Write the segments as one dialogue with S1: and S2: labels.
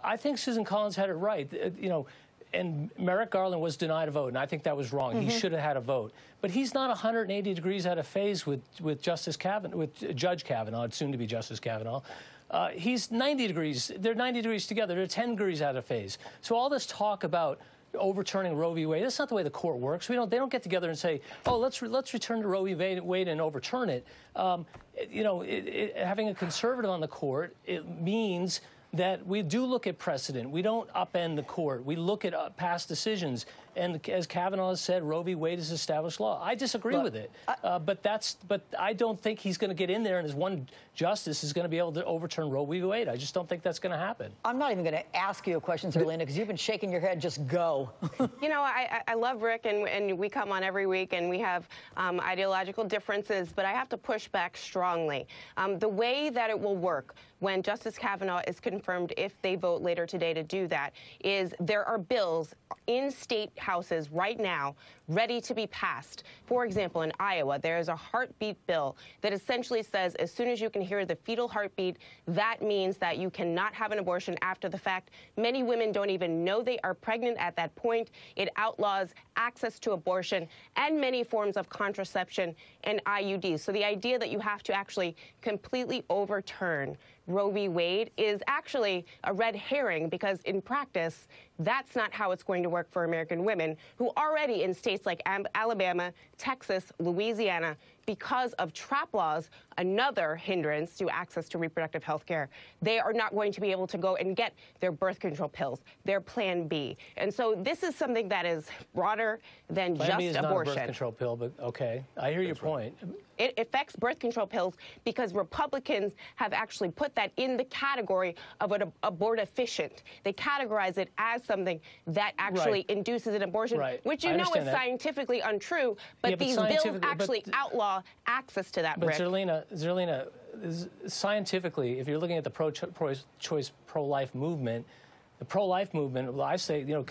S1: I think Susan Collins had it right. You know, and Merrick Garland was denied a vote, and I think that was wrong. He should have had a vote. But he's not 180 degrees out of phase with Judge Kavanaugh, soon to be Justice Kavanaugh. He's 90 degrees. They're 90 degrees together. They're 10 degrees out of phase. So all this talk about overturning Roe v. Wade, that's not the way the court works. They don't get together and say, oh, let's return to Roe v. Wade and overturn it. You know, having a conservative on the court, it means that we do look at precedent. We don't upend the court. We look at past decisions. And as Kavanaugh has said, Roe v. Wade is established law. I disagree with it. But I don't think he's going to get in there and as one justice is going to be able to overturn Roe v. Wade. I just don't think that's going to happen.
S2: I'm not even going to ask you a question, Zerlina, because you've been shaking your head. Just go.
S3: You know, I love Rick, and we come on every week, and we have ideological differences, but I have to push back strongly. The way that it will work when Justice Kavanaugh is confirmed, if they vote later today to do that, is there are bills in state houses right now ready to be passed. For example, in Iowa, there is a heartbeat bill that essentially says as soon as you can hear the fetal heartbeat, that means that you cannot have an abortion after the fact. Many women don't even know they are pregnant at that point. It outlaws access to abortion and many forms of contraception and IUDs. So the idea that you have to actually completely overturn Roe v. Wade is actually a red herring, because in practice, that's not how it's going to work for American women who already in states like Alabama, Texas, Louisiana, because of trap laws, another hindrance to access to reproductive health care, they are not going to be able to go and get their birth control pills, their Plan B. And so this is something that is broader than just abortion. Plan B is not a birth control
S1: pill, but okay, I hear your point.
S3: It affects birth control pills because Republicans have actually put that in the category of an abortifacient. They categorize it as something that actually induces an abortion, which you know is scientifically untrue, but these bills actually outlaw access to that,
S1: But
S3: Rick.
S1: Zerlina, scientifically, if you're looking at the pro-choice, pro-life movement, the pro-life movement, well, I say, you know,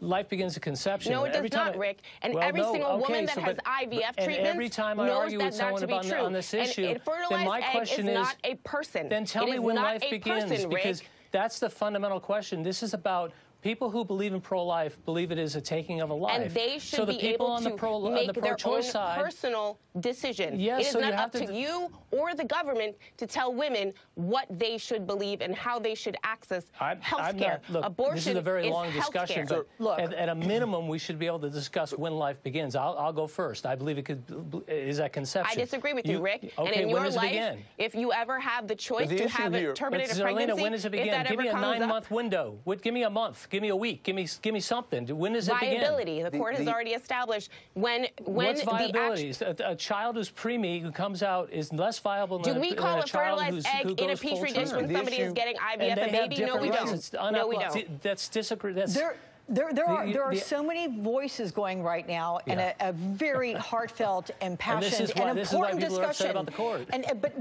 S1: life begins at conception.
S3: No, it does not, Rick. And every single woman that has IVF treatments
S1: every time I argue with someone on this issue, then my question is,
S3: not a person.
S1: Then tell me when life begins, because that's the fundamental question. This is about people who believe in pro-life believe it is a taking of a life.
S3: And they should be able to make their own personal decision.
S1: Yes,
S3: it is not up to you or the government to tell women what they should believe and how they should access health care.
S1: Abortion this is a very long discussion, but at a minimum, we should be able to discuss when life begins. I'll go first. I believe it is at conception.
S3: I disagree with you, Rick.
S1: Okay,
S3: and in
S1: when
S3: your
S1: does it begin?
S3: If you ever have the choice to have a terminated pregnancy,
S1: when does it begin? Give me a 9-month window. Give me a month. Give me a week. Give me something. When does it begin?
S3: Viability. The court has already established when
S1: what's viability? A child who's preemie who comes out is less viable than a child who's
S3: Do we call a fertilized egg in a petri dish when somebody is getting IVF a baby? No, we don't.
S1: No, we don't. That's disagree.
S2: There are so many voices going right now, and a very heartfelt and passionate and important discussion
S1: about the court.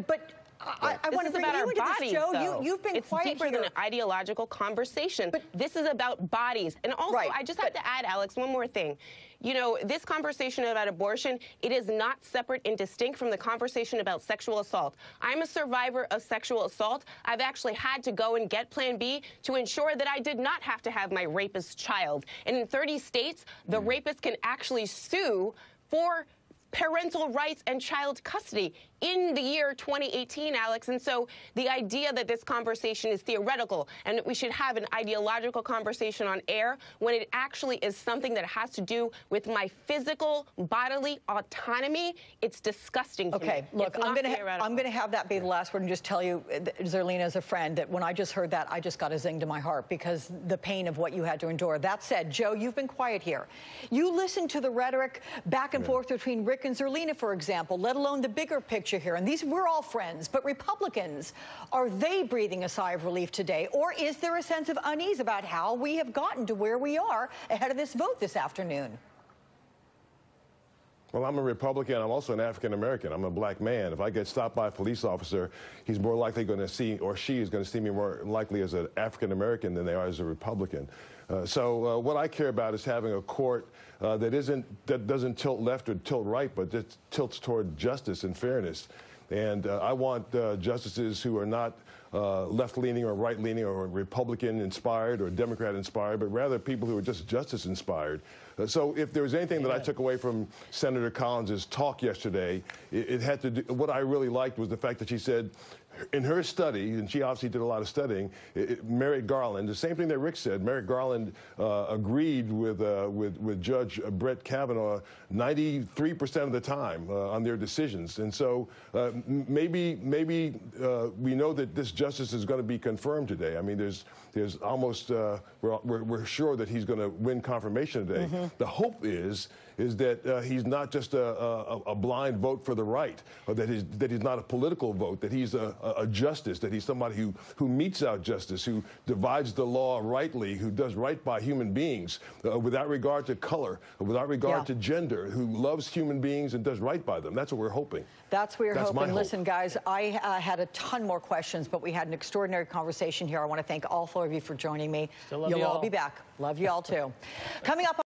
S2: But I want to bring you into this, Joe. You've been quiet here.
S3: It's deeper than an ideological conversation. But this is about bodies. And also, I just have to add, Alex, one more thing. You know, this conversation about abortion, it is not separate and distinct from the conversation about sexual assault. I'm a survivor of sexual assault. I've actually had to go and get Plan B to ensure that I did not have to have my rapist child. And in 30 states, the rapist can actually sue for parental rights and child custody in the year 2018, Alex. And so the idea that this conversation is theoretical and that we should have an ideological conversation on air when it actually is something that has to do with my physical bodily autonomy, it's disgusting to me.
S2: Okay, look, I'm going to have that be the last word and just tell you, Zerlina, as a friend, that when I just heard that, I just got a zing to my heart because the pain of what you had to endure. That said, Joe, you've been quiet here. You listen to the rhetoric back and forth between Rick and Zerlina, for example, let alone the bigger picture here. And we're all friends, but Republicans, are they breathing a sigh of relief today? Or is there a sense of unease about how we have gotten to where we are ahead of this vote this afternoon?
S4: Well, I'm a Republican. I'm also an African-American. I'm a black man. If I get stopped by a police officer, he's more likely going to see, or she is going to see me more likely as an African-American than they are as a Republican. So what I care about is having a court that doesn't tilt left or tilt right, but just tilts toward justice and fairness. And I want justices who are not left-leaning or right-leaning or Republican-inspired or Democrat-inspired, but rather people who are just justice-inspired. So if there was anything that I took away from Senator Collins' talk yesterday, it had to do, what I really liked was the fact that she said, in her study, and she obviously did a lot of studying, Merrick Garland, the same thing that Rick said, Merrick Garland agreed with Judge Brett Kavanaugh 93% of the time on their decisions. And so maybe we know that this justice is going to be confirmed today. I mean, there's almost, we're sure that he's going to win confirmation today. Mm-hmm. The hope is that he's not just a blind vote for the right, or that he's not a political vote, that he's a justice, that he's somebody who metes out justice, who divides the law rightly, who does right by human beings without regard to color, without regard to gender, who loves human beings and does right by them. That's what we're hoping.
S2: That's what we're hoping.
S4: My hope.
S2: Listen, guys, I had a ton more questions, but we had an extraordinary conversation here. I want to thank all four of you for joining me.
S1: Still love
S2: You'll
S1: you
S2: all be back. Love you all, too. Coming up.